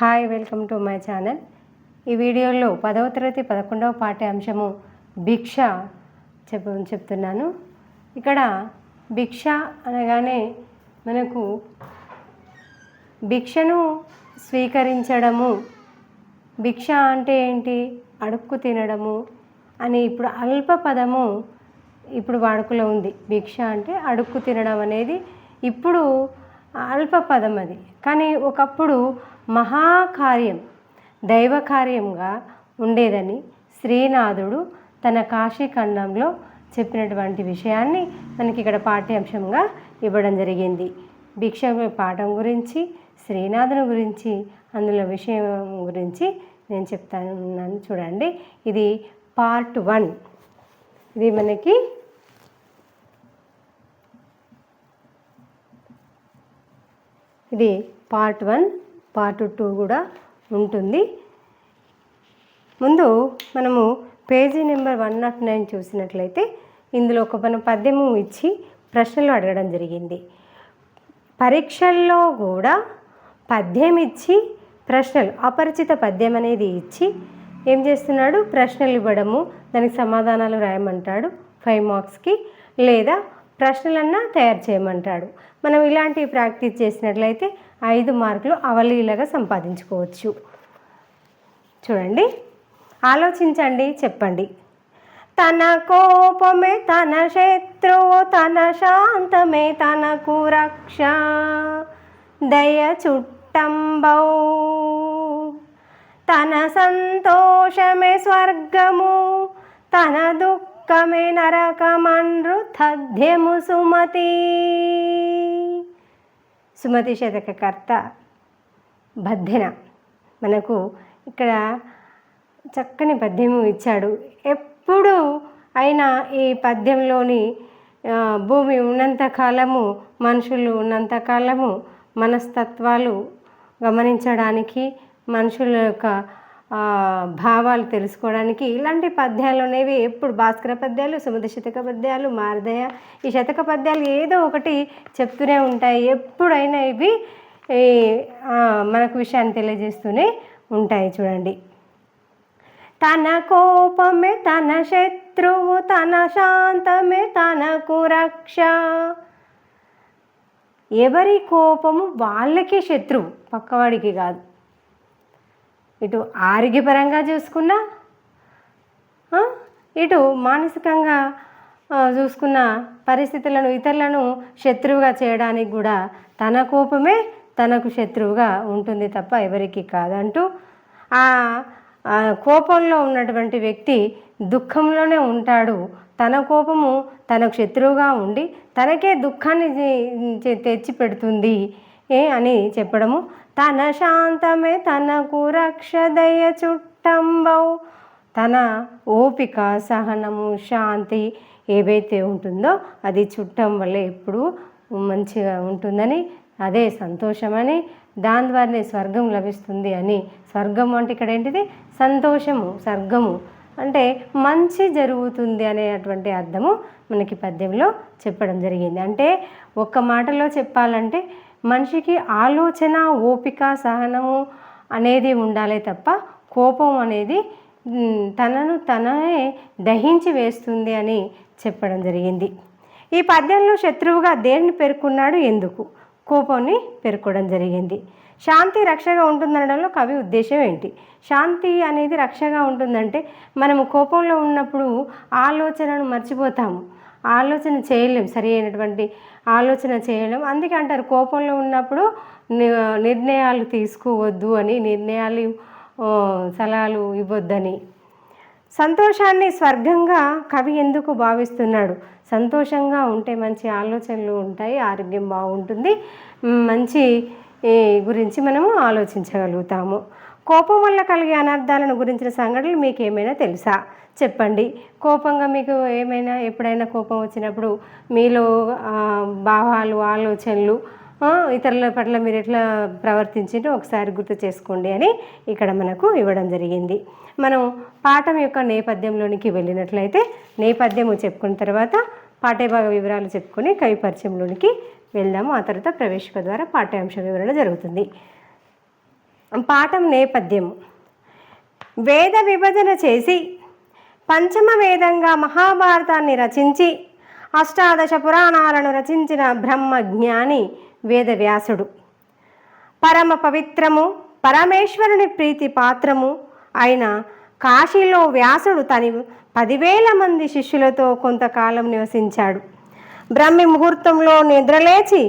Hi, welcome to my channel. ఈ వీడియోలో 10వ తరగతి 11వ పాఠ్యాంశము భిక్ష చెప్తున్నాను. ఇక్కడ భిక్ష అనగానే మనకు భిక్షను స్వీకరించడము, భిక్ష అంటే ఏంటి, అడుక్కు తినడము అని ఇప్పుడు అల్ప పదము ఇప్పుడు వాడుకలో ఉంది. భిక్ష అంటే అడుక్కు తినడం అనేది ఇప్పుడు అల్ప పదం అది. కానీ ఒకప్పుడు మహాకార్యం, దైవ కార్యంగా ఉండేదని శ్రీనాథుడు తన కాశీఖండంలో చెప్పినటువంటి విషయాన్ని మనకి ఇక్కడ పాఠ్యాంశంగా ఇవ్వడం జరిగింది. భిక్ష పాఠం గురించి, శ్రీనాథుని గురించి, అందులో విషయం గురించి నేను చెప్తాను. చూడండి, ఇది పార్ట్ 1. ఇది మనకి పార్ట్ 1, పార్ట్ 2 కూడా ఉంటుంది. ముందు మనము పేజీ నెంబర్ 109 చూసినట్లయితే ఇందులో ఒక పద్యము ఇచ్చి ప్రశ్నలు అడగడం జరిగింది. పరీక్షల్లో కూడా పద్యం ఇచ్చి ప్రశ్నలు, అపరిచిత పద్యం అనేది ఇచ్చి ఏం చేస్తున్నాడు, ప్రశ్నలు ఇవ్వడము, దానికి సమాధానాలు రాయమంటాడు 5 మార్క్స్కి, లేదా ప్రశ్నలన్నా తయారు చేయమంటాడు. మనం ఇలాంటివి ప్రాక్టీస్ చేసినట్లయితే 5 మార్కులు అవలీలగా సంపాదించుకోవచ్చు. చూడండి, ఆలోచించండి, చెప్పండి. తన కోపమే తన శత్రువు, తన శాంతమే తనకు రక్ష, దయ చుట్టంబౌ, తన సంతోషమే స్వర్గము, తన దుఃఖమే నరకమండ్రు తథ్యము సుమతి. సుమతి శతకకర్త బద్దెన మనకు ఇక్కడ చక్కని పద్యము ఇచ్చాడు. ఎప్పుడు అయినా ఈ పద్యంలోని భూమి ఉన్నంతకాలము, మనుషులు ఉన్నంతకాలము మనస్తత్వాలు గమనించడానికి, మనుషుల యొక్క భావాలు తెలుసుకోవడానికి ఇలాంటి పద్యాలు అనేవి ఎప్పుడు భాస్కర పద్యాలు, సుమతి శతక పద్యాలు, మారదయ, ఈ శతక పద్యాలు ఏదో ఒకటి చెప్తూనే ఉంటాయి. ఎప్పుడైనా ఇవి మనకు విషయాన్ని తెలియజేస్తూనే ఉంటాయి. చూడండి, తన కోపమే తన శత్రువు, తన శాంతమే తనకు రక్ష. ఎవరి కోపము వాళ్ళకి శత్రువు, పక్కవాడికి కాదు. ఇటు ఆరోగ్యపరంగా చూసుకున్నా, ఇటు మానసికంగా చూసుకున్న పరిస్థితులను, ఇతరులను శత్రువుగా చేయడానికి కూడా తన కోపమే తనకు శత్రువుగా ఉంటుంది తప్ప ఎవరికి కాదంటూ, ఆ కోపంలో ఉన్నటువంటి వ్యక్తి దుఃఖంలోనే ఉంటాడు. తన కోపము తనకు శత్రువుగా ఉండి తనకే దుఃఖాన్ని తెచ్చి పెడుతుంది అని చెప్పడము. తన శాంతమే తనకు రక్ష, దయ చుట్టంబౌ, తన ఓపిక, సహనము, శాంతి ఏవైతే ఉంటుందో అది చుట్టం వల్ల ఎప్పుడు మంచిగా ఉంటుందని, అదే సంతోషమని, దాని ద్వారానే స్వర్గం లభిస్తుంది అని. స్వర్గం అంటే ఇక్కడ ఏంటిది, సంతోషము, స్వర్గము అంటే మంచి జరుగుతుంది అనేటువంటి అర్థము మనకి పద్యంలో చెప్పడం జరిగింది. అంటే ఒక్క మాటలో చెప్పాలంటే మనిషికి ఆలోచన, ఓపిక, సహనము అనేది ఉండాలి తప్ప కోపం అనేది తనను తనే దహించి వేస్తుంది అని చెప్పడం జరిగింది. ఈ పద్యంలో శత్రువుగా దేన్ని పేర్కొన్నాడు, ఎందుకు కోపాన్ని పేర్కోవడం జరిగింది. శాంతి రక్షగా ఉంటుందనడంలో కవి ఉద్దేశం ఏంటి? శాంతి అనేది రక్షగా ఉంటుందంటే మనము కోపంలో ఉన్నప్పుడు ఆలోచనను మర్చిపోతాము, ఆలోచన చేయలేం, సరి అయినటువంటి ఆలోచన చేయలేం. అందుకే అంటారు కోపంలో ఉన్నప్పుడు నిర్ణయాలు తీసుకోవద్దు అని, నిర్ణయాలు సలహాలు ఇవ్వద్దని. సంతోషాన్ని స్వర్గంగా కవి ఎందుకు భావిస్తున్నాడు? సంతోషంగా ఉంటే మంచి ఆలోచనలు ఉంటాయి, ఆరోగ్యం బాగుంటుంది, మంచి గురించి మనము ఆలోచించగలుగుతాము. కోపం వల్ల కలిగే అనర్థాలను గురించిన సంఘటనలు మీకు ఏమైనా తెలుసా? చెప్పండి. కోపంగా మీకు ఏమైనా, ఎప్పుడైనా కోపం వచ్చినప్పుడు మీలో భావాలు, ఆలోచనలు, ఇతరుల పట్ల మీరు ఎట్లా ప్రవర్తించిందో ఒకసారి గుర్తు చేసుకోండి అని ఇక్కడ మనకు ఇవ్వడం జరిగింది. మనం పాఠం యొక్క నేపథ్యంలోనికి వెళ్ళినట్లయితే నేపథ్యము చెప్పుకున్న తర్వాత పాఠ్యభాగ వివరాలు చెప్పుకొని కవి పరిచయంలోనికి వెళ్దాము. ఆ తర్వాత ప్రవేశిక ద్వారా పాఠ్యాంశ వివరణ జరుగుతుంది. పాఠం నేపథ్యము. వేద విభజన చేసి పంచమ వేదంగా మహాభారతాన్ని రచించి అష్టాదశ పురాణాలను రచించిన బ్రహ్మజ్ఞాని వేదవ్యాసుడు. పరమ పవిత్రము, పరమేశ్వరుని ప్రీతి పాత్రము అయిన కాశీలో వ్యాసుడు తన 10,000 మంది శిష్యులతో కొంతకాలం నివసించాడు. బ్రహ్మి ముహూర్తంలో నిద్రలేచి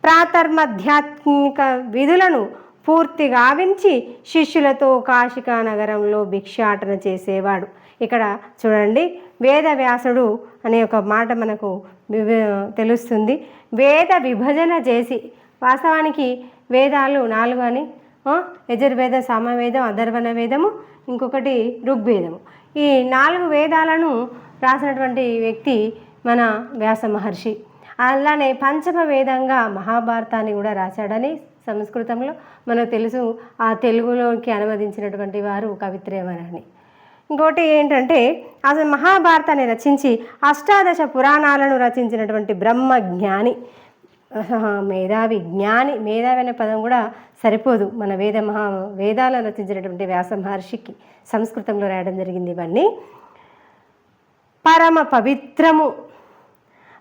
ప్రాతర్మధ్యాత్మిక విధులను పూర్తి గావించి శిష్యులతో కాశికా నగరంలో భిక్షాటన చేసేవాడు. ఇక్కడ చూడండి, వేదవ్యాసుడు అనే ఒక మాట మనకు తెలుస్తుంది. వేద విభజన చేసి, వాస్తవానికి వేదాలు 4 అని, యజుర్వేద, సామవేదం, అథర్వణ వేదము, ఇంకొకటి ఋగ్వేదము. ఈ 4 వేదాలను రాసినటువంటి వ్యక్తి మన వ్యాస మహర్షి. అలానే పంచమ వేదంగా మహాభారతాన్ని కూడా రాశాడని సంస్కృతంలో మనకు తెలుసు. ఆ తెలుగులోకి అనువదించినటువంటి వారు కవిత్రేమని. ఇంకోటి ఏంటంటే, అసలు మహాభారతాన్ని రచించి అష్టాదశ పురాణాలను రచించినటువంటి బ్రహ్మజ్ఞాని, మేధావి, జ్ఞాని. మేధావి అనే పదం కూడా సరిపోదు మన వేదాలను రచించినటువంటి వ్యాస మహర్షికి. సంస్కృతంలో రాయడం జరిగింది ఇవన్నీ. పరమ పవిత్రము,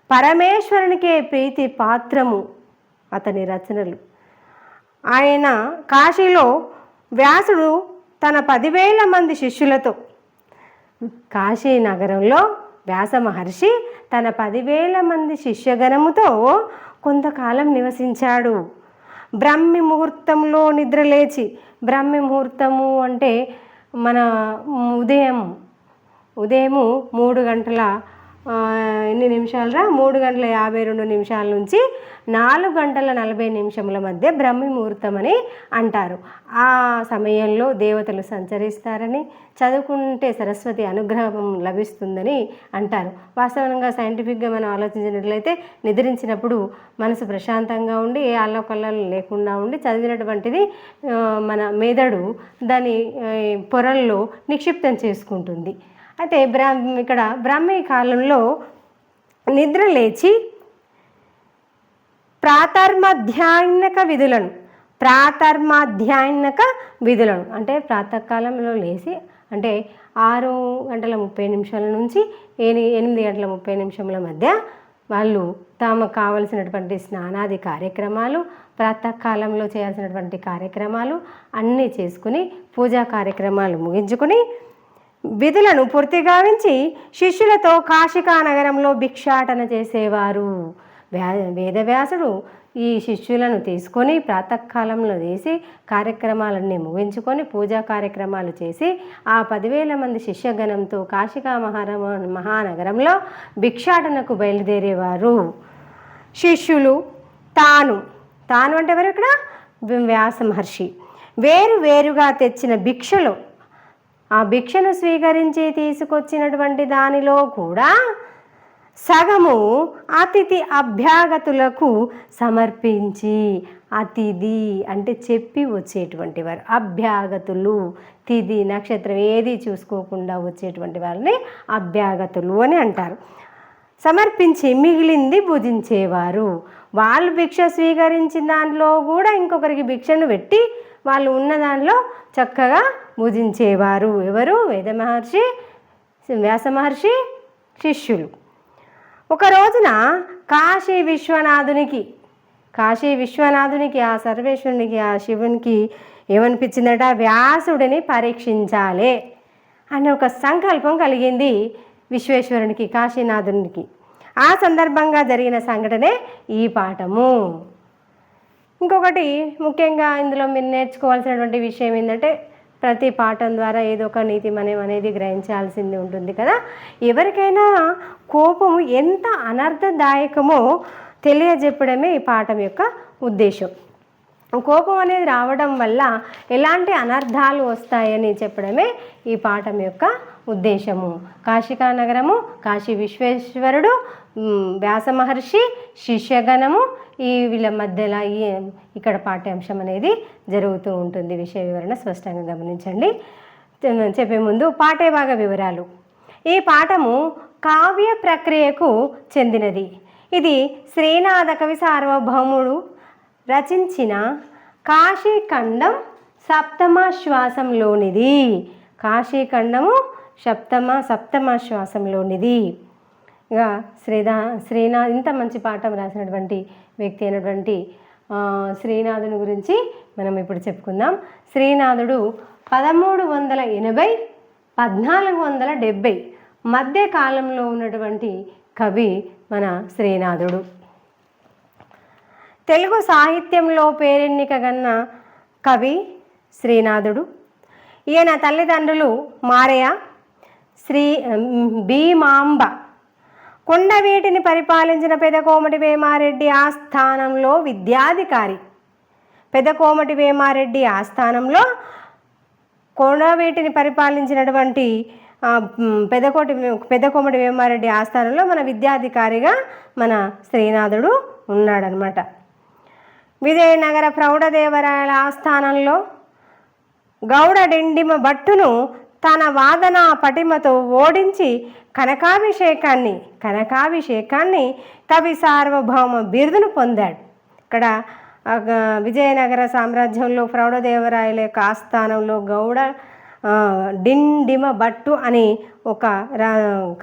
పరమేశ్వరునికే ప్రీతి పాత్రము అతని రచనలు. ఆయన కాశీలో వ్యాసుడు తన 10,000 మంది శిష్యులతో, కాశీ నగరంలో వ్యాస మహర్షి తన 10,000 మంది శిష్యగణముతో కొంతకాలం నివసించాడు. బ్రహ్మి ముహూర్తంలో నిద్రలేచి, బ్రహ్మి ముహూర్తము అంటే మన ఉదయము 3 గంటల ఎన్ని నిమిషాలరా 3 గంటల 52 నిమిషాల నుంచి 4 గంటల 40 నిమిషముల మధ్య బ్రహ్మి ముహూర్తం అని అంటారు. ఆ సమయంలో దేవతలు సంచరిస్తారని, చదువుకుంటే సరస్వతి అనుగ్రహం లభిస్తుందని అంటారు. వాస్తవంగా సైంటిఫిక్గా మనం ఆలోచించినట్లయితే నిద్రించినప్పుడు మనసు ప్రశాంతంగా ఉండి, ఏ అల్లకల్లాలు లేకుండా ఉండి, చదివినటువంటిది మన మెదడు దాని పొరల్లో నిక్షిప్తం చేసుకుంటుంది. అయితే ఇక్కడ బ్రాహ్మీ కాలంలో నిద్ర లేచి ప్రాతర్మధ్యాహ్నక విధులను అంటే ప్రాతకాలంలో లేచి, అంటే 6 గంటల 30 నిమిషాల నుంచి 8 గంటల 30 నిమిషముల మధ్య వాళ్ళు తమకు కావలసినటువంటి స్నానాది కార్యక్రమాలు, ప్రాతకాలంలో చేయాల్సినటువంటి కార్యక్రమాలు అన్నీ చేసుకుని, పూజా కార్యక్రమాలు ముగించుకుని, విధులను పూర్తి గావించి శిష్యులతో కాశికా నగరంలో భిక్షాటన చేసేవారు. వేదవ్యాసుడు ఈ శిష్యులను తీసుకొని ప్రాతకాలంలో చేసి కార్యక్రమాలన్నీ ముగించుకొని పూజా కార్యక్రమాలు చేసి ఆ 10,000 మంది శిష్యగణంతో కాశికా మహానగరంలో భిక్షాటనకు బయలుదేరేవారు. శిష్యులు తాను అంటే ఎవరు ఇక్కడ? వ్యాస మహర్షి వేరుగా తెచ్చిన భిక్షలో, ఆ భిక్షను స్వీకరించి తీసుకొచ్చినటువంటి దానిలో కూడా సగము అతిథి అభ్యాగతులకు సమర్పించి, అతిథి అంటే చెప్పి వచ్చేటువంటి వారు, అభ్యాగతులు తిథి నక్షత్రం ఏది చూసుకోకుండా వచ్చేటువంటి వారిని అభ్యాగతులు అని అంటారు. సమర్పించి మిగిలింది భుజించేవారు. వాళ్ళు భిక్ష స్వీకరించిన దాంట్లో కూడా ఇంకొకరికి భిక్షను పెట్టి వాళ్ళు ఉన్న దానిలో చక్కగా భుజించేవారు. ఎవరు? వేద మహర్షి, వ్యాస మహర్షి శిష్యులు. ఒక రోజున కాశీ విశ్వనాథునికి ఆ సర్వేశ్వరునికి, ఆ శివునికి ఏమనిపించిందట? వ్యాసుడిని పరీక్షించాలి అనే ఒక సంకల్పం కలిగింది విశ్వేశ్వరునికి, కాశీనాథునికి. ఆ సందర్భంగా జరిగిన సంఘటనే ఈ పాఠము. ఇంకొకటి ముఖ్యంగా ఇందులో మీరు నేర్చుకోవాల్సినటువంటి విషయం ఏంటంటే, ప్రతి పాఠం ద్వారా ఏదో ఒక నీతి మనం అనేది గ్రహించాల్సింది ఉంటుంది కదా. ఎవరికైనా కోపము ఎంత అనర్థదాయకమో తెలియజెప్పడమే ఈ పాఠం యొక్క ఉద్దేశం. కోపం అనేది రావడం వల్ల ఎలాంటి అనర్థాలు వస్తాయని చెప్పడమే ఈ పాఠం యొక్క ఉద్దేశము. కాశికా నగరము, కాశీ విశ్వేశ్వరుడు, వ్యాస మహర్షి, శిష్యగణము, ఈ వీళ్ళ మధ్యలో ఇక్కడ పాఠ్యాంశం అనేది జరుగుతూ ఉంటుంది. విషయ వివరణ స్పష్టంగా గమనించండి. చెప్పే ముందు పాఠ్యభాగ వివరాలు. ఈ పాఠము కావ్య ప్రక్రియకు చెందినది. ఇది శ్రీనాథ కవి సార్వభౌముడు రచించిన కాశీఖండం సప్తమాశ్వాసంలోనిది. కాశీఖండము సప్తమాశ్వాసంలోనిది. ఇక శ్రీనాథ్ ఇంత మంచి పాఠం రాసినటువంటి వ్యక్తి అయినటువంటి శ్రీనాథుని గురించి మనం ఇప్పుడు చెప్పుకుందాం. శ్రీనాథుడు 1380 1470 మధ్య కాలంలో ఉన్నటువంటి కవి మన శ్రీనాథుడు. తెలుగు సాహిత్యంలో పేరెన్నికగన్న కవి శ్రీనాథుడు. ఈయన తల్లిదండ్రులు మారయ్య, భీమాంబ. కొండవీటిని పరిపాలించిన పెదకోమటి వేమారెడ్డి ఆస్థానంలో విద్యాధికారి. పెదకోమటి వేమారెడ్డి ఆస్థానంలో కొండవీటిని పరిపాలించినటువంటి పెదకోమటి వేమారెడ్డి ఆస్థానంలో మన విద్యాధికారిగా మన శ్రీనాథుడు ఉన్నాడనమాట. విజయనగర ప్రౌఢదేవరాయల ఆస్థానంలో గౌడ డిండిమ భట్టును తన వాదన పటిమతో ఓడించి కనకాభిషేకాన్ని కవి సార్వభౌమ బిరుదును పొందాడు. ఇక్కడ విజయనగర సామ్రాజ్యంలో ప్రౌఢదేవరాయల యొక్క ఆస్థానంలో గౌడ డిండిమ భట్టు అని ఒక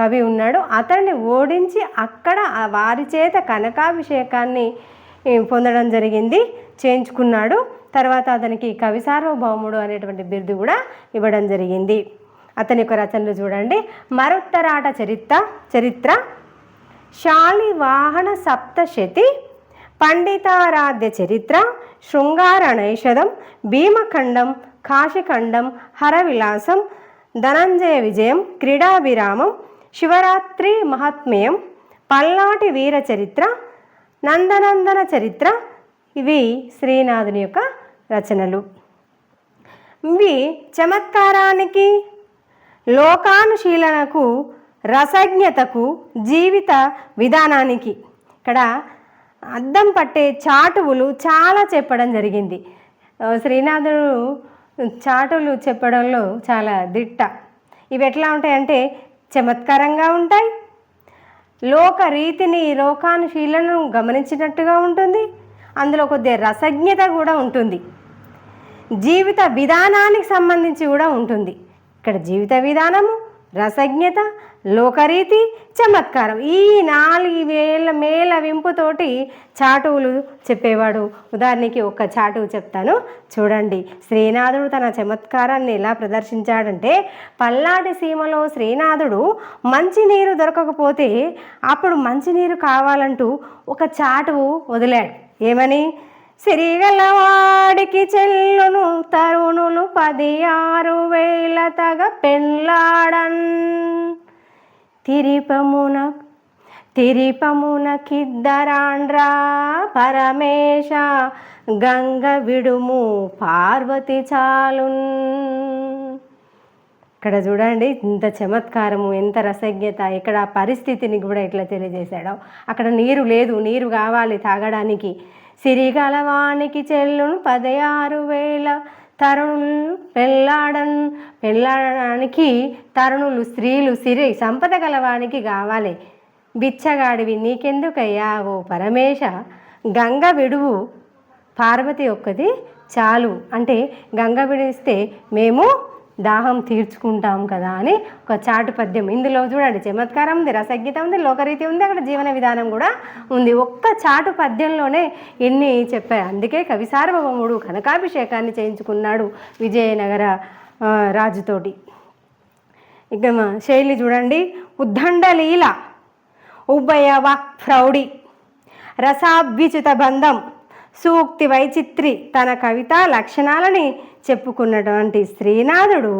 కవి ఉన్నాడు. అతన్ని ఓడించి అక్కడ వారి చేత కనకాభిషేకాన్ని పొందడం జరిగింది, చేయించుకున్నాడు. తర్వాత అతనికి కవి సార్వభౌముడు అనేటువంటి బిరుదు కూడా ఇవ్వడం జరిగింది. అతని యొక్క రచనలు చూడండి. మరుత్తరాట చరిత్ర, శాలివాహన సప్తశతి, పండితారాధ్య చరిత్ర, శృంగార నైషధం, భీమఖండం, కాశీఖండం, హరవిలాసం, ధనంజయ విజయం, క్రీడాభిరామం, శివరాత్రి మహాత్మ్యం, పల్నాటి వీర చరిత్ర, నందనందన చరిత్ర. ఇవి శ్రీనాథుని యొక్క రచనలు. ఇవి చమత్కారానికి, లోకానుశీలనకు, రసజ్ఞతకు, జీవిత విధానానికి ఇక్కడ అద్దం పట్టే చాటువులు చాలా చెప్పడం జరిగింది. శ్రీనాథుడు చాటులు చెప్పడంలో చాలా దిట్ట. ఇవి ఎట్లా ఉంటాయంటే చమత్కారంగా ఉంటాయి, లోకానుశీలను గమనించినట్టుగా ఉంటుంది, అందులో కొద్దిగా రసజ్ఞత కూడా ఉంటుంది, జీవిత విధానానికి సంబంధించి కూడా ఉంటుంది. ఇక్కడ జీవిత విధానము, రసజ్ఞత, లోకరీతి, చమత్కారం ఈ 4 మేళవింపుతోటి చాటువులు చెప్పేవాడు. ఉదాహరణకి ఒక చాటువు చెప్తాను చూడండి. శ్రీనాథుడు తన చమత్కారాన్ని ఎలా ప్రదర్శించాడంటే, పల్నాటి సీమలో శ్రీనాథుడు మంచినీరు దొరకకపోతే అప్పుడు మంచినీరు కావాలంటూ ఒక చాటువు వదిలాడు. ఏమని? సిరిగలవాడికి చెల్లును తరుణులు 16,000 తగ పెళ్ళాడన్, తిరిపమున కిద్దరాండ్రా పరమేశ, గంగ విడుము పార్వతి చాలున్. ఇక్కడ చూడండి ఎంత చమత్కారము, ఎంత రసజ్ఞత. ఇక్కడ పరిస్థితిని కూడా ఎట్లా తెలియజేశాడో. అక్కడ నీరు లేదు, నీరు కావాలి తాగడానికి. సిరిగలవానికి చెల్లును 16,000 తరుణులు పెళ్ళాడడానికి తరుణులు స్త్రీలు సిరి సంపద గలవానికి కావాలి. బిచ్చగాడివి నీకెందుకయ్యా ఓ పరమేశ, గంగ విడువు పార్వతి ఒక్కది చాలు. అంటే గంగ విడిస్తే మేము దాహం తీర్చుకుంటాం కదా అని ఒక చాటు పద్యం. ఇందులో చూడండి చమత్కారం ఉంది, రసజ్ఞత ఉంది, లోకరీతి ఉంది, అక్కడ జీవన విధానం కూడా ఉంది. ఒక్క చాటు పద్యంలోనే ఎన్ని చెప్పారు. అందుకే కవి సార్వభౌముడు కనకాభిషేకాన్ని చేయించుకున్నాడు విజయనగర రాజుతోటి. ఇక శైలి చూడండి. ఉద్దండలీల, ఉభయ వాక్ప్రౌఢి, రసాభ్యుచిత బంధం, సూక్తి వైచిత్రి తన కవితా లక్షణాలని చెప్పుకున్నటువంటి శ్రీనాథుడు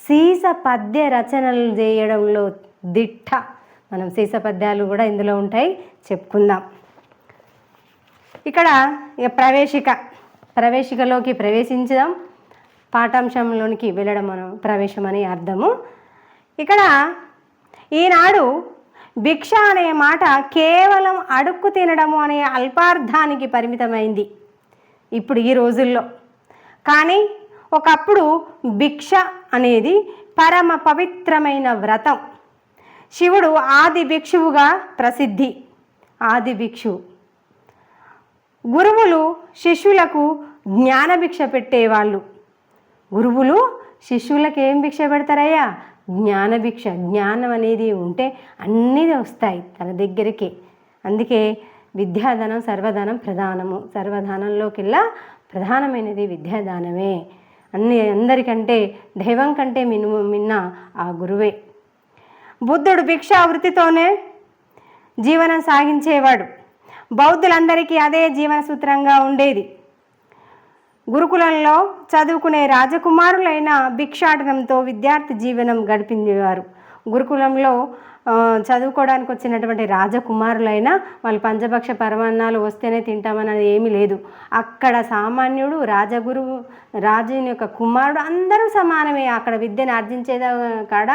సీస పద్య రచనలు చేయడంలో దిట్ట. మనం సీస పద్యాలు కూడా ఇందులో ఉంటాయి, చెప్పుకుందాం. ఇక్కడ ప్రవేశికలోకి ప్రవేశించుదాం. పాఠాంశంలోనికి వెళ్ళడం మనం ప్రవేశం అని అర్థము. ఇక్కడ ఈనాడు భిక్ష అనే మాట కేవలం అడుక్కు తినడము అనే అల్పార్థానికి పరిమితమైంది ఇప్పుడు ఈ రోజుల్లో. కానీ ఒకప్పుడు భిక్ష అనేది పరమ పవిత్రమైన వ్రతం. శివుడు ఆది భిక్షువుగా ప్రసిద్ధి. ఆది భిక్షువు. గురువులు శిష్యులకు జ్ఞానభిక్ష పెట్టేవాళ్ళు. గురువులు శిష్యులకు ఏం భిక్ష పెడతారయ్యా? జ్ఞాన భిక్ష. జ్ఞానం అనేది ఉంటే అన్నీ వస్తాయి తన దగ్గరికి. అందుకే విద్యాదానం సర్వదానం ప్రధానము. సర్వదానంలోకెల్లా ప్రధానమైనది విద్యాదానమే. అందరికంటే దైవం కంటే మిన్న ఆ గురువే. బుద్ధుడు భిక్షావృత్తితోనే జీవనం సాగించేవాడు. బౌద్ధులందరికీ అదే జీవన సూత్రంగా ఉండేది. గురుకులంలో చదువుకునే రాజకుమారులైన భిక్షాటనంతో విద్యార్థి జీవనం గడిపేవారు. గురుకులంలో చదువుకోవడానికి వచ్చినటువంటి రాజకుమారులైనా వాళ్ళు పంచభక్ష పరమాన్నాలు వస్తేనే తింటామన్నది ఏమీ లేదు. అక్కడ సామాన్యుడు, రాజగురువు, రాజుని యొక్క కుమారుడు అందరూ సమానమే. అక్కడ విద్యను ఆర్జించే కాడ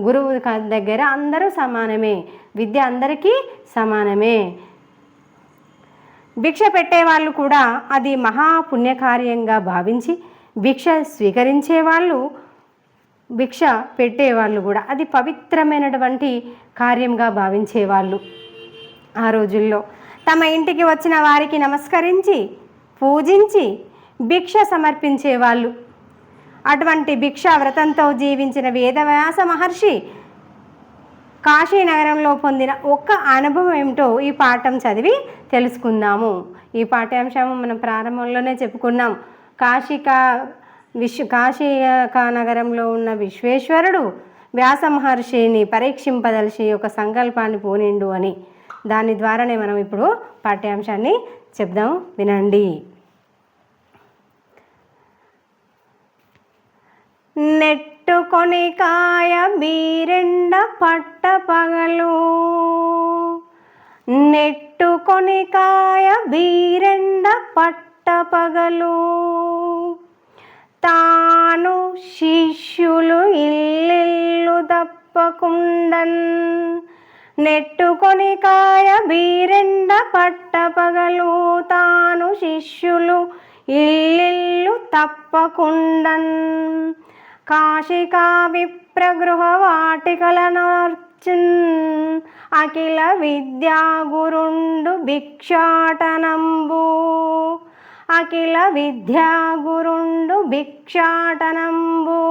గురువు దగ్గర అందరూ సమానమే. విద్య అందరికీ సమానమే. భిక్ష పెట్టేవాళ్ళు కూడా అది మహాపుణ్యకార్యంగా భావించి భిక్ష స్వీకరించేవాళ్ళు, భిక్ష పెట్టేవాళ్ళు కూడా అది పవిత్రమైనటువంటి కార్యంగా భావించేవాళ్ళు. ఆ రోజుల్లో తమ ఇంటికి వచ్చిన వారికి నమస్కరించి పూజించి భిక్ష సమర్పించేవాళ్ళు. అటువంటి భిక్షా వ్రతంతో జీవించిన వేదవ్యాస మహర్షి కాశీనగరంలో పొందిన ఒక్క అనుభవం ఏమిటో ఈ పాఠం చదివి తెలుసుకుందాము. ఈ పాఠ్యాంశము మనం ప్రారంభంలోనే చెప్పుకున్నాం. కాశీకా నగరంలో ఉన్న విశ్వేశ్వరుడు వ్యాస మహర్షిని పరీక్షింపదలిచి ఒక సంకల్పాన్ని పూనిండు అని. దాని ద్వారానే మనం ఇప్పుడు పాఠ్యాంశాన్ని చెప్దాం, వినండి. నెట్టుకొని కాయ బీరెండ పట్ట పగలు, నెట్టుకొని కాయ బీరెండ పట్ట పగలు, తాను శిష్యులు ఇల్లిల్లు తప్పకుండన్, నెట్టుకొని కాయ బీరెండ పట్ట పగలు, తాను శిష్యులు ఇల్లిల్లు తప్పకుండన్, కాశికా విప్రగృహ వాటికలనర్చున్, అఖిల విద్యాగురుండు భిక్షాటనంబు, అఖిల విద్యాగురుండు భిక్షాటనంబు.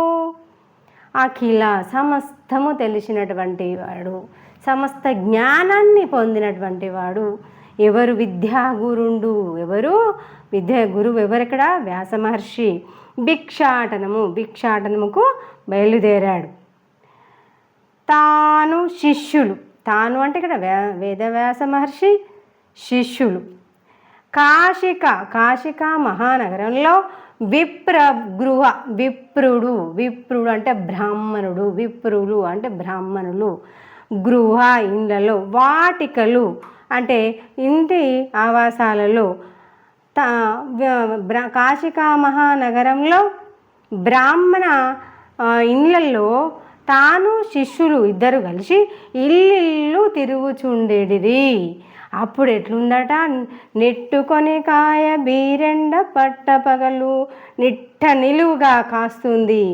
అఖిల సమస్తము తెలిసినటువంటి వాడు, సమస్త జ్ఞానాన్ని పొందినటువంటి వాడు ఎవరు? విద్యాగురుండు. ఎవరు? గురువు ఎవరిక్కడ? వ్యాస మహర్షి. భిక్షాటనముకు బయలుదేరాడు. తాను శిష్యులు, తాను అంటే ఇక్కడ వేదవ్యాస మహర్షి శిష్యులు. కాశికా మహానగరంలో విప్రగృహ, విప్రుడు అంటే బ్రాహ్మణుడు, విప్రులు అంటే బ్రాహ్మణులు, గృహ ఇండ్లలో, వాటికలు అంటే ఇంటి ఆవాసాలలో, కాశికా మహానగరంలో బ్రాహ్మణ ఇళ్ళల్లో తాను శిష్యులు ఇద్దరు కలిసి ఇల్లు తిరుగుచుండేడిది. అప్పుడు ఎట్లుందట? నెట్టుకొని కాయ బీరెండ పట్ట పగలు, నిట్ట నిలువుగా కాస్తుంది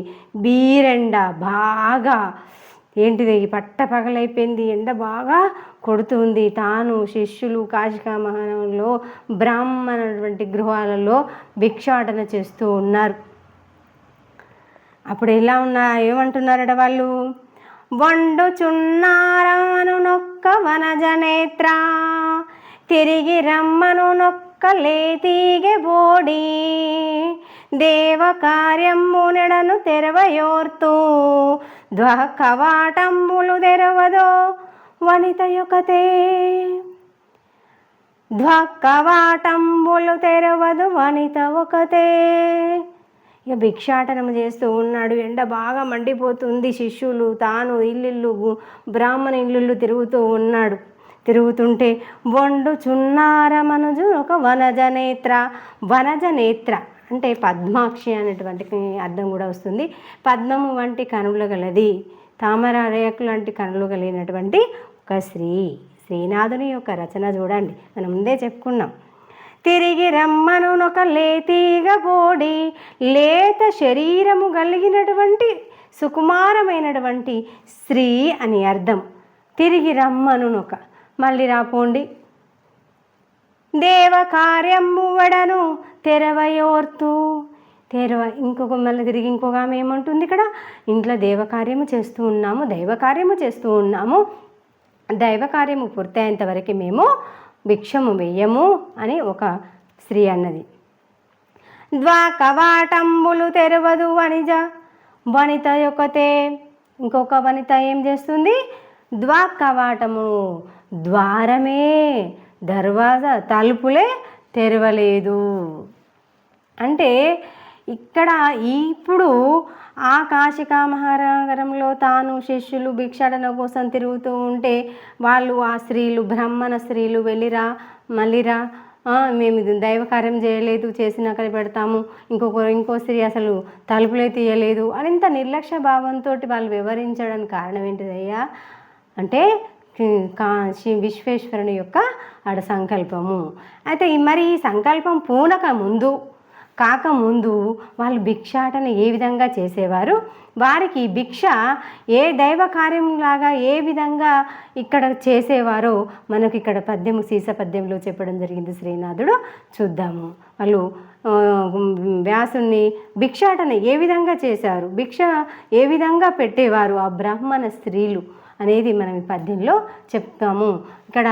బీరెండ. బాగా ఏంటిది? పట్ట పగలైపోయింది, ఎండ బాగా కొడుతుంది. తాను శిష్యులు కాశికా మహానగరంలో బ్రాహ్మణటువంటి గృహాలలో భిక్షాటన చేస్తూ ఉన్నారు. అప్పుడు ఎలా ఏమంటున్నారట వాళ్ళు? వండుచున్నారాను నొక్క వనజనేత్ర, తిరిగి రమ్మను నొక్క లేతీగె బోడి, దేవ కార్యము నెడను తెరవయోర్తూ, ధ్వకవాటంబులు తెరవదో వనిత యొకతే, ధ్వకవాటంబులు తెరవదు వనిత ఒకతే. ఇక భిక్షాటనం చేస్తూ ఉన్నాడు. ఎండ బాగా మండిపోతుంది. శిష్యులు తాను ఇల్లు బ్రాహ్మణ ఇల్లు తిరుగుతూ ఉన్నాడు. తిరుగుతుంటే వండుచున్నార మనుజు ఒక వనజనేత్ర. వనజనేత్ర అంటే పద్మాక్షి అనేటువంటి అర్థం కూడా వస్తుంది. పద్మము వంటి కనులు గలది, తామర రేకులు లాంటి కనులు కలిగినటువంటి ఒక స్త్రీ. శ్రీనాథుని యొక్క రచన చూడండి, మనం ముందే చెప్పుకున్నాం. తిరిగి రమ్మనునొక లేతీగ బోడి, లేత శరీరము కలిగినటువంటి సుకుమారమైనటువంటి స్త్రీ అని అర్థం. తిరిగి రమ్మనునొక, మళ్ళీ రాపోండి. దేవ కార్యము వడను తెరవయోర్తు, ఇంకొక మళ్ళీ తిరిగి ఇంకొక ఆమె ఏమంటుంది ఇక్కడ, ఇంట్లో దైవకార్యము చేస్తూ ఉన్నాము, దైవకార్యము పూర్తయ్యేంత వరకు మేము భిక్షము వెయ్యము అని ఒక స్త్రీ అన్నది. ద్వాకవాటంబులు తెరవదు వనిత యొక్కతే. ఇంకొక వనిత ఏం చేస్తుంది, ద్వాకవాటము ద్వారమే, దర్వాజా తలుపులే తెరవలేదు. అంటే ఇక్కడ ఇప్పుడు ఆ కాశికా మహానగరంలో తాను శిష్యులు భిక్షాటన కోసం తిరుగుతూ ఉంటే వాళ్ళు ఆ స్త్రీలు, బ్రాహ్మణ స్త్రీలు వెళ్ళిరా మళ్ళీరా, మేము దైవకార్యం చేయలేదు, చేసినాక పెడతాము, ఇంకో స్త్రీ అసలు తలుపులే తీయలేదు అని ఇంత నిర్లక్ష్య భావంతో వాళ్ళు వివరించడానికి కారణం ఏంటిదయ్యా అంటే విశ్వేశ్వరుని యొక్క ఆడ సంకల్పము. అయితే మరి ఈ సంకల్పం కాకముందు వాళ్ళు భిక్షాటన ఏ విధంగా చేసేవారు, వారికి భిక్ష ఏ దైవ కార్యంలాగా ఏ విధంగా ఇక్కడ చేసేవారో మనకి ఇక్కడ సీస పద్యంలో చెప్పడం జరిగింది శ్రీనాథుడు. చూద్దాము. వాళ్ళు వ్యాసుని భిక్షాటన ఏ విధంగా చేశారు, భిక్ష ఏ విధంగా పెట్టేవారు ఆ బ్రాహ్మణ స్త్రీలు అనేది మనం ఈ పద్యంలో చెప్తాము. ఇక్కడ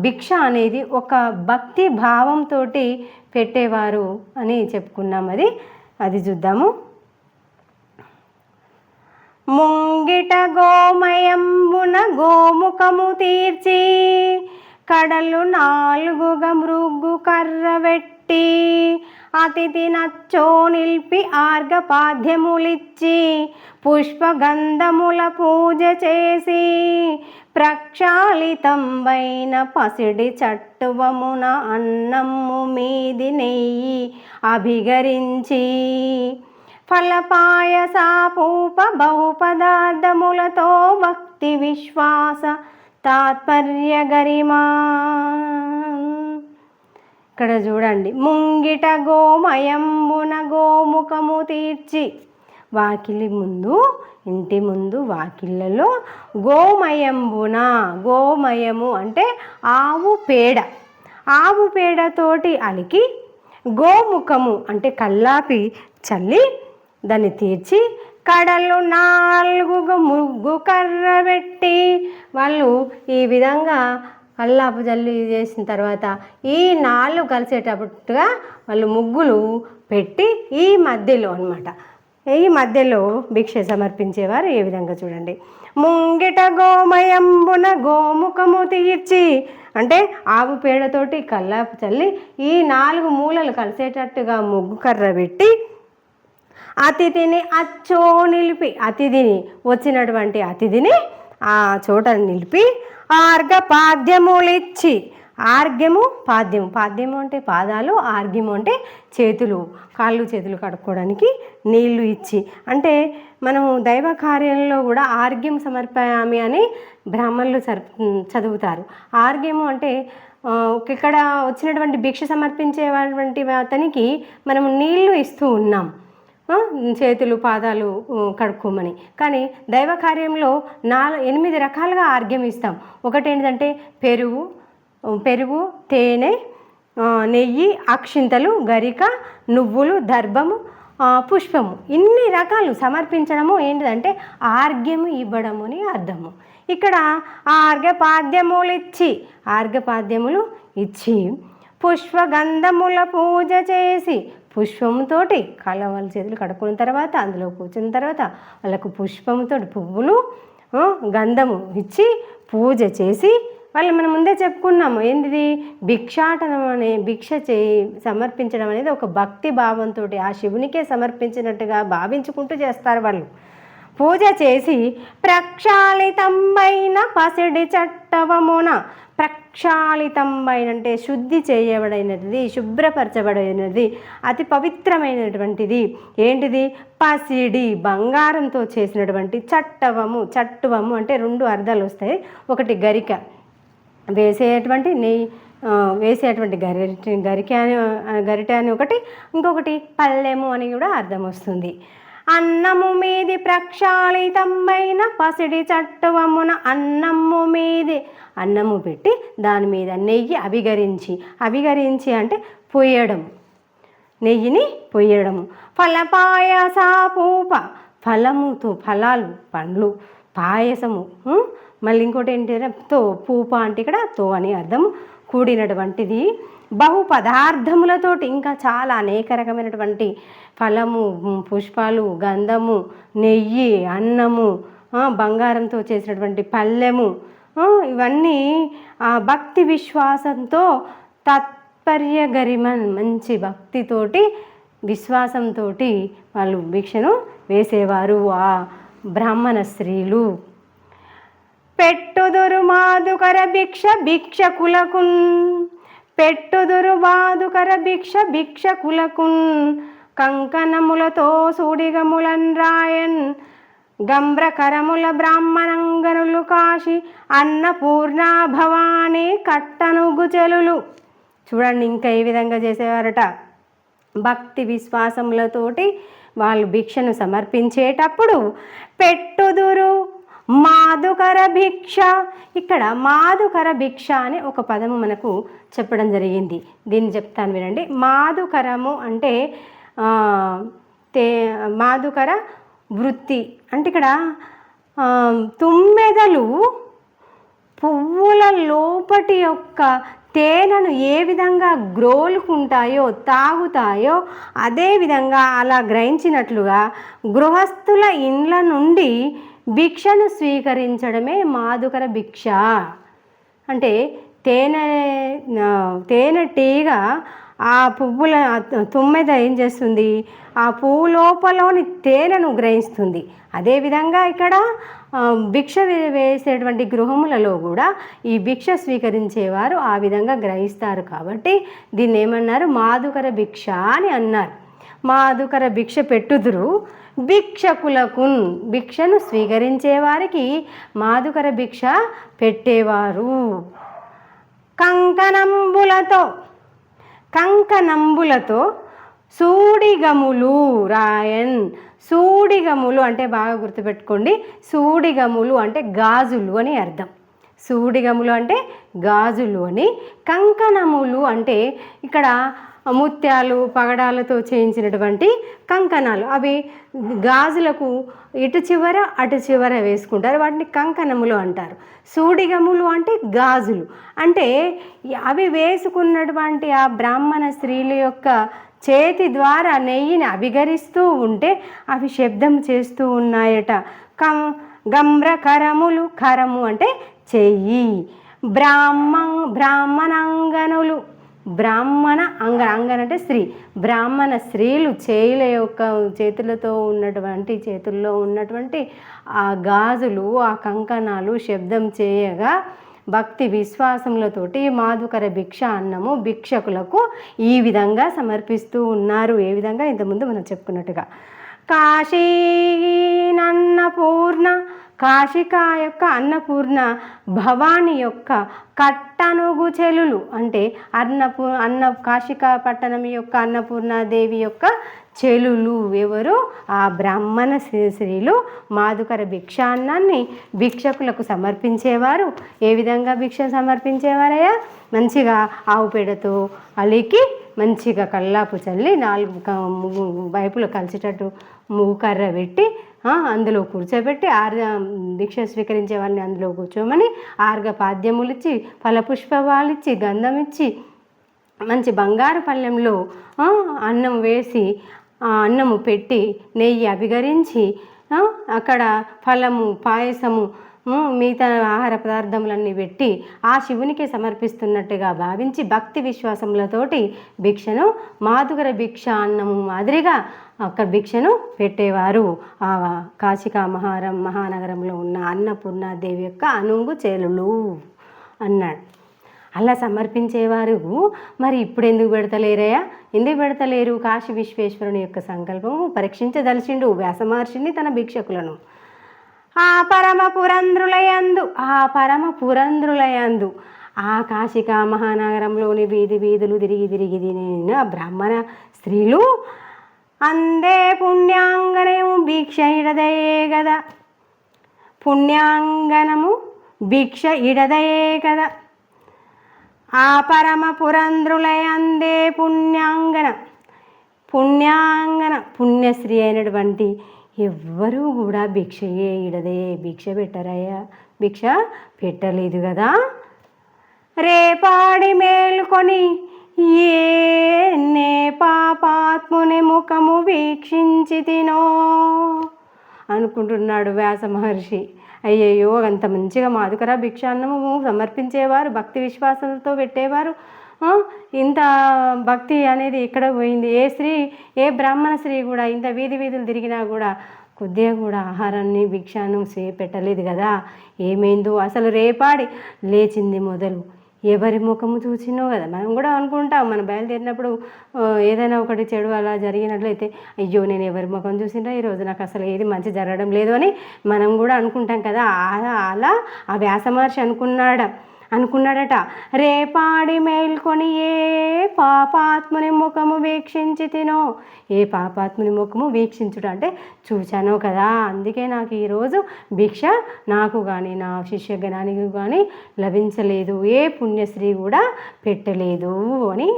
భిక్ష అనేది ఒక భక్తి భావంతో పెట్టేవారు అని చెప్పుకున్నాం. అది చూద్దాము. ముంగిట గోమయంబున గోముఖము తీర్చి కడలు 4గా మృగ్గు కర్రబెట్టి అతిథి నచ్చో నిల్పి ఆర్ఘపాద్యములిచ్చి పుష్పగంధముల పూజ చేసి ప్రక్షాళితంబైన పసిడి చట్టువమున అన్నమ్ము మీది నెయ్యి అభిగరించి ఫలపాయసాపూప బహుపదార్థములతో భక్తి విశ్వాస తాత్పర్య గరిమా. ఇక్కడ చూడండి, ముంగిట గోమయంబున గోముఖము తీర్చి, ఇంటి ముందు వాకిళ్ళలో గోమయంబున, గోమయము అంటే ఆవు పేడతోటి అలికి, గోముఖము అంటే కల్లాపి చల్లి దాన్ని తీర్చి, కడలు 4గా ముగ్గు కర్రబెట్టి, వాళ్ళు ఈ విధంగా కల్లాపు జల్లి చేసిన తర్వాత ఈ 4 కలిసేటట్టుగా వాళ్ళు ముగ్గులు పెట్టి ఈ మధ్యలో భిక్ష సమర్పించేవారు. ఏ విధంగా చూడండి, ముంగిట గోమయంబున గోముఖము తీర్చి అంటే ఆవు పేడతోటి కల్లాపు చల్లి ఈ 4 మూలలు కలిసేటట్టుగా ముగ్గు కర్ర పెట్టి అతిథిని అచ్చో నిలిపి, వచ్చినటువంటి అతిథిని ఆ చోట నిలిపి ఆర్ఘపాద్యములిచ్చి, పాద్యము అంటే పాదాలు, ఆర్ఘ్యము అంటే కాళ్ళు చేతులు కడుక్కోవడానికి నీళ్లు ఇచ్చి, అంటే మనము దైవ కార్యంలో కూడా ఆర్ఘ్యం సమర్పయామి అని బ్రాహ్మణులు చదువుతారు. ఆర్ఘ్యము అంటే ఇక్కడ వచ్చినటువంటి భిక్ష సమర్పించేటువంటి అతనికి మనము నీళ్లు ఇస్తూ ఉన్నాం, చేతులు పాదాలు కడుక్కోమని. కానీ దైవ కార్యంలో 8 రకాలుగా ఆర్ఘ్యం ఇస్తాం. ఒకటి ఏంటంటే పెరుగు, తేనె, నెయ్యి, అక్షింతలు, గరిక, నువ్వులు, దర్భము, పుష్పము, ఇన్ని రకాలు సమర్పించడము ఏంటిదంటే ఆర్ఘ్యము ఇవ్వడము అని అర్థము. ఇక్కడ ఆర్ఘపాద్యములు ఇచ్చి పుష్పగంధముల పూజ చేసి, పుష్పముతోటి వాళ్ళ చేతులు కడుక్కున్న తర్వాత అందులో కూర్చున్న తర్వాత వాళ్ళకు పుష్పముతో పువ్వులు గంధము ఇచ్చి పూజ చేసి, వాళ్ళు మనం ముందే చెప్పుకున్నాము ఏంటిది, భిక్షాటనం భిక్ష సమర్పించడం అనేది ఒక భక్తి భావంతో ఆ శివునికే సమర్పించినట్టుగా భావించుకుంటూ చేస్తారు. వాళ్ళు పూజ చేసి ప్రక్షాళితంబైన పసిడి చట్టవమున, ప్రక్షాళితంబైన అంటే శుద్ధి చేయబడినది, శుభ్రపరచబడినది, అతి పవిత్రమైనటువంటిది ఏంటిది, పసిడి బంగారంతో చేసినటువంటి చట్టువము అంటే 2 అర్థాలు వస్తాయి. ఒకటి గరిక వేసేటువంటి గరిట అని ఒకటి, ఇంకొకటి పళ్ళెము అని కూడా అర్థం వస్తుంది. అన్నము మీది ప్రక్షాళితంబైన పసిడి చట్టువమున అన్నము పెట్టి దాని మీద నెయ్యి అభిగరించి అంటే పోయడం, నెయ్యిని పొయ్యడము. ఫలపాయసాపూప, ఫలముతో ఫలాలు పండ్లు, పాయసము, మళ్ళీ ఇంకోటి ఏంటంటే తో, పూప అంటే ఇక్కడ తో అని అర్థం, కూడినటువంటిది. బహు పదార్థములతోటి ఇంకా చాలా అనేక రకమైనటువంటి ఫలము, పుష్పాలు, గంధము, నెయ్యి, అన్నము, బంగారంతో చేసినటువంటి పళ్ళెము, ఇవన్నీ భక్తి విశ్వాసంతో తాత్పర్య గరిమన్, మంచి భక్తితోటి విశ్వాసంతో వాళ్ళు భిక్షను వేసేవారు ఆ బ్రాహ్మణ స్త్రీలు. పెట్టుదురు మాధుకర భిక్ష భిక్షకులకున్, పెట్టుదురు బాధుకర భిక్ష భిక్షకులకున్, కంకణములతో సూడిగములన్ రాయన్, గంభ్రకరముల బ్రాహ్మణంగనులు కాశీ అన్నపూర్ణ భవానీ కట్టనుగు చెలులు. చూడండి ఇంకా ఏ విధంగా చేసేవారట. భక్తి విశ్వాసములతోటి వాళ్ళు భిక్షను సమర్పించేటప్పుడు పెట్టుదురు మాధుకర భిక్ష. ఇక్కడ మాధుకర భిక్ష అని ఒక పదము మనకు చెప్పడం జరిగింది. దీన్ని చెప్తాను వినండి. మాధుకరము అంటే మాధుకర వృత్తి అంటే ఇక్కడ తుమ్మెదలు పువ్వుల లోపటి యొక్క తేనెను ఏ విధంగా గ్రోలుకుంటాయో తాగుతాయో అదేవిధంగా అలా గ్రహించినట్లుగా గృహస్థుల ఇండ్ల నుండి భిక్షను స్వీకరించడమే మాధుకర భిక్ష. అంటే తేనెటీగ ఆ పువ్వుల తుమ్మెద ఏం చేస్తుంది, ఆ పువ్వు లోపలోని తేనెను గ్రహిస్తుంది. అదేవిధంగా ఇక్కడ భిక్ష వేసేటువంటి గృహములలో కూడా ఈ భిక్ష స్వీకరించేవారు ఆ విధంగా గ్రహిస్తారు. కాబట్టి దీన్ని ఏమన్నారు, మాధుకర భిక్ష అని అన్నారు. మాధుకర భిక్ష పెట్టుదురు భిక్షకులకున్, భిక్షను స్వీకరించే వారికి మాధుకర భిక్ష పెట్టేవారు. కంకణంబులతో సూడిగములు రాయన్. సూడిగములు అంటే బాగా గుర్తుపెట్టుకోండి, సూడిగములు అంటే గాజులు అని అర్థం. సూడిగములు అంటే గాజులు అని. కంకణములు అంటే ఇక్కడ ముత్యాలు పగడాలతో చేయించినటువంటి కంకణాలు, అవి గాజులకు ఇటు చివర అటు చివర వేసుకుంటారు, వాటిని కంకణములు అంటారు. సూడిగములు అంటే గాజులు, అంటే అవి వేసుకున్నటువంటి ఆ బ్రాహ్మణ స్త్రీల యొక్క చేతి ద్వారా నెయ్యిని అభిగరిస్తూ ఉంటే అవి శబ్దం చేస్తూ ఉన్నాయట. గంభ్రకరములు, కరము అంటే చెయ్యి. బ్రాహ్మణంగనులు, బ్రాహ్మణ అంగన్ అంటే స్త్రీ, బ్రాహ్మణ స్త్రీలు చేయిల యొక్క చేతుల్లో ఉన్నటువంటి ఆ గాజులు, ఆ కంకణాలు శబ్దం చేయగా భక్తి విశ్వాసములతోటి మాధుకర భిక్ష అన్నము భిక్షకులకు ఈ విధంగా సమర్పిస్తూ ఉన్నారు. ఏ విధంగా ఇంతకుముందు మనం చెప్పుకున్నట్టుగా. కాశీనన్నపూర్ణ, కాశికా యొక్క అన్నపూర్ణ భవాని యొక్క కట్టనుగు చెలులు అంటే కాశికా పట్టణం యొక్క అన్నపూర్ణాదేవి యొక్క చెలులు ఎవరు, ఆ బ్రాహ్మణ స్త్రీలు మాధుకర భిక్షాన్నాన్ని భిక్షకులకు సమర్పించేవారు. ఏ విధంగా భిక్ష సమర్పించేవారయ్యా, మంచిగా ఆవు పేడతో అలికి మంచిగా కల్లాపు చల్లి 4 వైపులు కలిసేటట్టు మూకర్ర పెట్టి అందులో కూర్చోబెట్టి భిక్ష స్వీకరించే వాళ్ళని అందులో కూర్చోమని ఆర్ఘపాద్యములు ఇచ్చి ఫలపుష్పాలు ఇచ్చి గంధం ఇచ్చి మంచి బంగారు పళ్ళెంలో అన్నం వేసి అన్నము పెట్టి నెయ్యి అభిగరించి అక్కడ ఫలము పాయసము మిగతా ఆహార పదార్థములన్నీ పెట్టి ఆ శివునికి సమర్పిస్తున్నట్టుగా భావించి భక్తి విశ్వాసములతోటి భిక్షను మాధుకర భిక్ష అన్నము మాదిరిగా అక్కడ భిక్షను పెట్టేవారు. ఆ కాశికా మహానగరంలో ఉన్న అన్నపూర్ణాదేవి యొక్క అనుంగు చేలులు అన్నాడు. అలా సమర్పించేవారు. మరి ఇప్పుడు ఎందుకు పెడతలేరయ్యా, ఎందుకు పెడతలేరు? కాశీ విశ్వేశ్వరుని యొక్క సంకల్పము పరీక్షించదలిచిండు వ్యాస మహర్షిని తన భిక్షకులను. ఆ పరమ పురంధ్రులయందు ఆ కాశికా మహానగరంలోని వీధులు తిరిగి బ్రాహ్మణ స్త్రీలు అందే పుణ్యాంగనము భిక్ష ఇడదయే గదా, పుణ్యాంగనము భిక్ష ఇడదయే కదా. ఆ పరమ పురంధ్రులయందే పుణ్యాంగన పుణ్యాంగన పుణ్యశ్రీ అయినటువంటి ఎవ్వరూ కూడా భిక్షయే ఇడదే, భిక్ష పెట్టరయ్యా, భిక్ష పెట్టలేదు కదా. రేపాడి మేల్కొని నే పాపాత్ముని ముఖము వీక్షించి తినో అనుకుంటున్నాడు వ్యాస మహర్షి. అయ్యయ్యో, అంత మంచిగా మాధుకర భిక్షాన్నము సమర్పించేవారు, భక్తి విశ్వాసాలతో పెట్టేవారు, ఇంత భక్తి అనేది ఎక్కడ పోయింది? ఏ స్త్రీ, ఏ బ్రాహ్మణ స్త్రీ కూడా ఇంత వీధులు తిరిగినా కూడా కొద్దిగా కూడా ఆహారాన్ని భిక్షాన్ని పెట్టలేదు కదా. ఏమైందో అసలు రేపాడి లేచింది మొదలు ఎవరి ముఖము చూసినో కదా. మనం కూడా అనుకుంటాం, మనం బయలుదేరినప్పుడు ఏదైనా ఒకటి చెడు అలా జరిగినట్లయితే అయ్యో నేను ఎవరి ముఖం చూసినా ఈరోజు నాకు అసలు ఏది మంచి జరగడం లేదు అని మనం కూడా అనుకుంటాం కదా. అలా ఆ వ్యాస మహర్షి అనుకున్నాడట. రేపాడి మేల్కొని ఏ పాపాత్ముని ముఖము వీక్షించి తినో, ఏ పాపాత్ముని ముఖము వీక్షించుట అంటే చూశానో కదా, అందుకే నాకు ఈరోజు భిక్ష నాకు కానీ నా శిష్యగణానికి కానీ లభించలేదు, ఏ పుణ్యశ్రీ కూడా పెట్టలేదు అని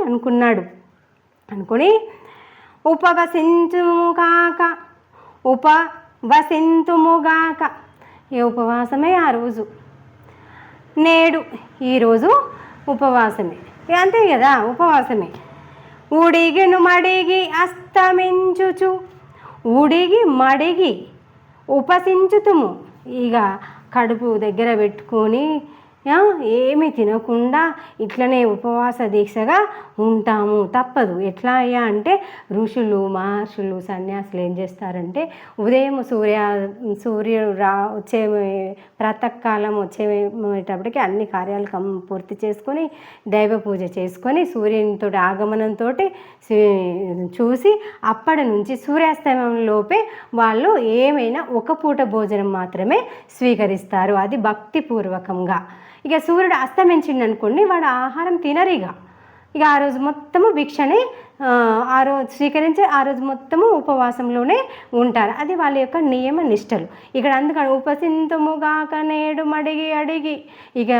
అనుకుని ఉపవసింతుముగాక, ఏ ఉపవాసమే ఆ రోజు, నేడు ఈరోజు ఉపవాసమే, అంతే కదా, ఉపవాసమే. ఉడిగిను మడిగి అస్తమించుచు, ఉడిగి మడిగి ఉపసించుతుము, ఇక కడుపు దగ్గర పెట్టుకొని ఏమి తినకుండా ఇట్లనే ఉపవాస దీక్షగా ఉంటాము, తప్పదు. ఎట్లా అయ్యా అంటే ఋషులు మహర్షులు సన్యాసులు ఏం చేస్తారంటే ఉదయం సూర్యుడు వచ్చే ప్రాతకాలం వచ్చేటప్పటికి అన్ని కార్యాలు పూర్తి చేసుకొని దైవ పూజ చేసుకొని సూర్యునితో ఆగమనంతో చూసి అప్పటి నుంచి సూర్యాస్తమయంలోపే వాళ్ళు ఏమైనా ఒక పూట భోజనం మాత్రమే స్వీకరిస్తారు, అది భక్తిపూర్వకంగా. ఇక సూర్యుడు అస్తమించిండు అనుకోండి, వాడు ఆహారం తినరు. ఇక ఆ రోజు మొత్తము భిక్షని ఆ రోజు స్వీకరించి ఆ రోజు మొత్తము ఉపవాసంలోనే ఉంటారు, అది వాళ్ళ యొక్క నియమ నిష్టలు. ఇక్కడ అందుకని ఉపసింతుముగాక నేడు మడిగి అడిగి, ఇక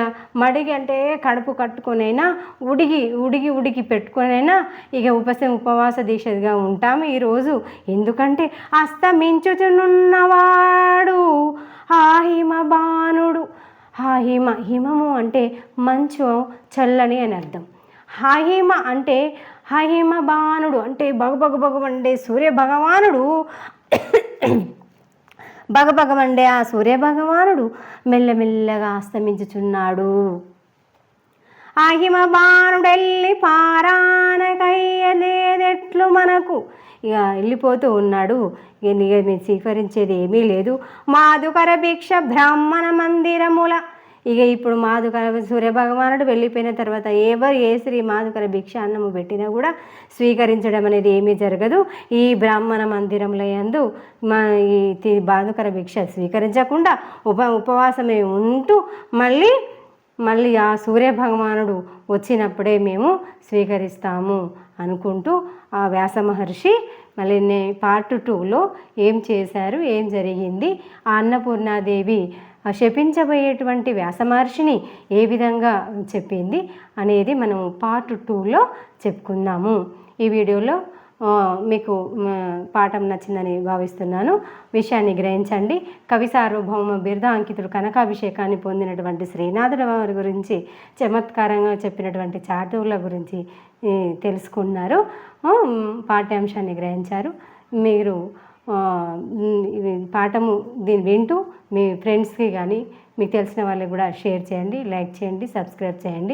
మడిగి అంటే కడుపు కట్టుకొనైనా ఉడిగి పెట్టుకొనైనా ఇక ఉపవాస దీక్షగా ఉంటాము ఈరోజు. ఎందుకంటే అస్తమించుచునున్నవాడు హాహిమ బాణుడు, హిమము అంటే మంచు చల్లని అని అర్థం. హాహిమ అంటే హాహిమ బాణుడు అంటే బగబగమండే సూర్య భగవానుడు బగబగమండే ఆ సూర్య భగవానుడు మెల్లమెల్లగా అస్తమించుచున్నాడు. ఆహిమ బాణుడెల్లి పారానకయ్యలేదెట్లు మనకు, ఇక వెళ్ళిపోతూ ఉన్నాడు. ఇక మీరు స్వీకరించేది ఏమీ లేదు. మాధుకర భిక్ష బ్రాహ్మణ మందిరముల, ఇక ఇప్పుడు మాధుకర సూర్యభగవానుడు వెళ్ళిపోయిన తర్వాత ఏ స్త్రీ మాధుకర భిక్ష అన్నము పెట్టినా కూడా స్వీకరించడం అనేది ఏమీ జరగదు. ఈ బ్రాహ్మణ మందిరంలో యందు ఈ మాధుకర భిక్ష స్వీకరించకుండా ఉపవాసమే ఉంటూ మళ్ళీ ఆ సూర్యభగవానుడు వచ్చినప్పుడే మేము స్వీకరిస్తాము అనుకుంటూ ఆ వ్యాస మహర్షి మళ్ళీ పార్ట్ 2లో ఏం చేశారు, ఏం జరిగింది, ఆ అన్నపూర్ణాదేవి శపించబోయేటువంటి వ్యాస మహర్షిని ఏ విధంగా చెప్పింది అనేది మనం పార్ట్ 2లో చెప్పుకుందాము. ఈ వీడియోలో మీకు పాఠం నచ్చిందని భావిస్తున్నాను. విషయాన్ని గ్రహించండి. కవి సార్వభౌమ బిరుదాంకితుడు కనకాభిషేకాన్ని పొందినటువంటి శ్రీనాథుల వారి గురించి చమత్కారంగా చెప్పినటువంటి చాటువుల గురించి తెలుసుకున్నారు, పాఠ్యాంశాన్ని గ్రహించారు. మీరు పాఠము దీన్ని వింటూ మీ ఫ్రెండ్స్కి కానీ మీకు తెలిసిన వాళ్ళకి కూడా షేర్ చేయండి, లైక్ చేయండి, సబ్స్క్రైబ్ చేయండి.